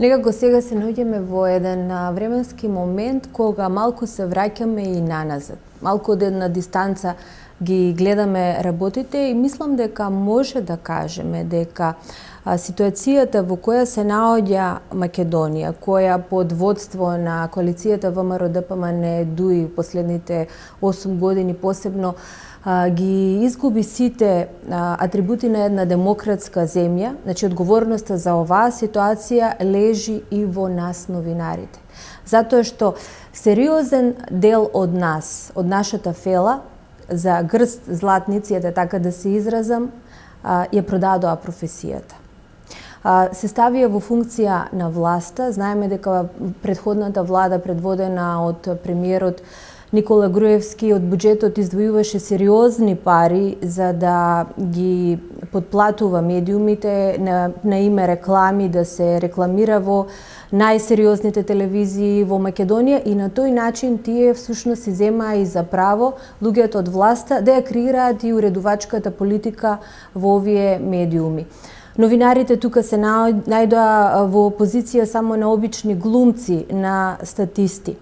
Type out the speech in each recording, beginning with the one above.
Некако сега се наоѓаме во еден временски момент кога малку се враќаме и наназад. Малку од една дистанца ги гледаме работите и мислам дека може да кажеме дека ситуацијата во која се наоѓа Македонија, која под водство на коалицијата ВМРО-ДПМНЕ дуи последните 8 години посебно ги изгуби сите атрибути на една демократска земја, значи одговорноста за оваа ситуација лежи и во нас новинарите. Затоа што сериозен дел од нас, од нашата фела, за грст златници, така да се изразам, ја продадоа професијата. Се ставија во функција на власта. Знаеме дека претходната влада, предводена од премиерот Никола Груевски, од буџетот издвојуваше сериозни пари за да ги подплатува медиумите на име реклами, да се рекламира во најсериозните телевизии во Македонија и на тој начин тие всушност си земаа и за право луѓето од власта да ја креираат и уредувачката политика во овие медиуми. Новинарите тука се најдоа во позиција само на обични глумци, на статисти.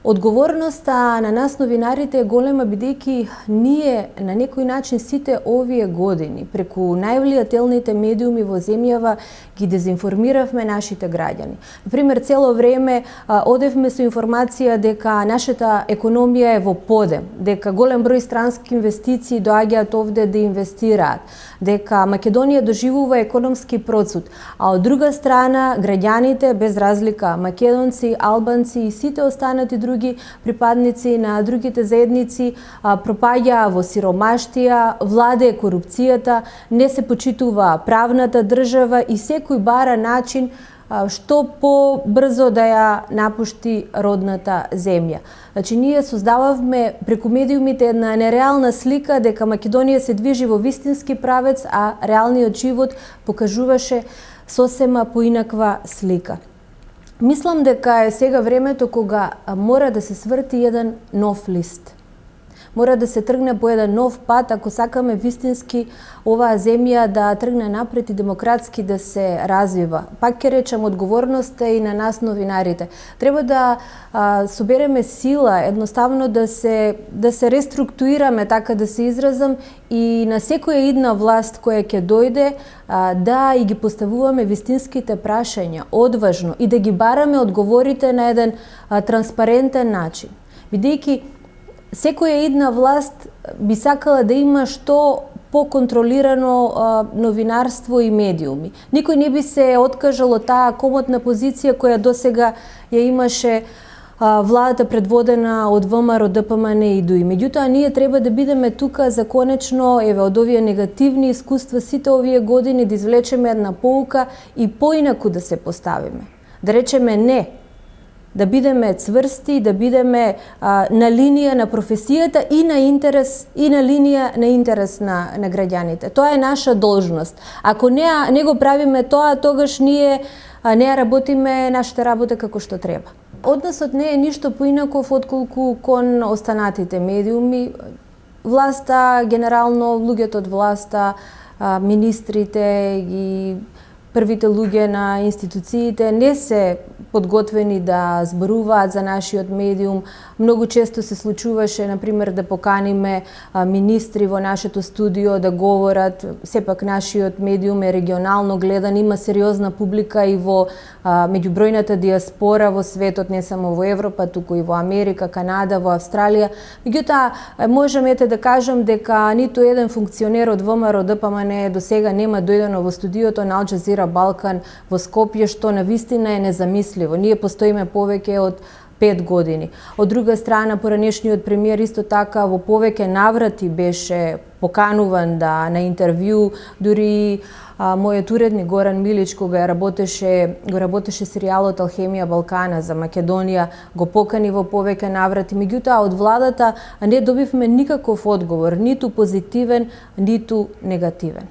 Одговорноста на нас новинарите е голема, бидејќи ние на некој начин сите овие години преку највлијателните медиуми во земјава ги дезинформиравме нашите граѓани. Например, цело време одевме со информација дека нашата економија е во подем, дека голем број странски инвестиции доаѓаат овде да инвестираат, дека Македонија доживува економски процут, а од друга страна граѓаните без разлика македонци, албанци и сите останати други припадници на другите заедници пропаѓаа во сиромаштија, владее корупцијата, не се почитува правната држава и секој бара начин што побрзо да ја напушти родната земја. Значи, ние создававме преку медиумите една нереална слика дека Македонија се движи во вистински правец, а реалниот живот покажуваше сосема поинаква слика. Мислам дека е сега времето кога мора да се сврти еден нов лист. Мора да се тргне по еден нов пат ако сакаме вистински оваа земја да тргне напред и демократски да се развива. Пак ќе речам, одговорноста и на нас новинарите. Треба да собереме сила, едноставно да се реструктурираме, така да се изразам, и на секоја идна власт која ќе дојде да и ги поставуваме вистинските прашања, одважно, и да ги бараме одговорите на еден транспарентен начин. Бидејќи секоја идна власт би сакала да има што поконтролирано новинарство и медиуми. Никој не би се откажал од таа комотна позиција која досега ја имаше владата предводена од ВМРО-ДПМНЕ и ДУИ. Меѓутоа, ние треба да бидеме тука за конечно, од овие негативни искуства сите овие години да извлечеме една поука и поинаку да се поставиме. Да речеме не, да бидеме цврсти, да бидеме на линија на професијата и на интерес, и на линија на интерес на граѓаните. Тоа е наша должност. Ако не го правиме тоа, тогаш ние не ја работиме нашата работа како што треба. Односот не е ништо поинаков отколку кон останатите медиуми. Власта, генерално луѓето од власта, министрите и првите луѓе на институциите не се подготвени да зборуваат за нашиот медиум. Многу често се случуваше, например, да поканиме министри во нашето студио да говорат. Сепак нашиот медиум е регионално гледан, има сериозна публика и во меѓубројната диаспора во светот, не само во Европа, туку и во Америка, Канада, во Австралија. Меѓутоа, можам да кажам дека ниту еден функционер од ВМРО-ДПМНЕ до сега нема дојдено во студиото на Ал Джазира Балкан во Скопје, што на вистина е незамисливо. Ние постоиме повеќе од 5 години. Од друга страна, поранешниот премиер исто така во повеќе наврати беше покануван на интервју, дури мојот уредник Горан Милич, кога го работеше серијалот Алхемија Балкана за Македонија, го покани во повеќе наврати. Меѓутоа, од владата не добивме никаков одговор, ниту позитивен, ниту негативен.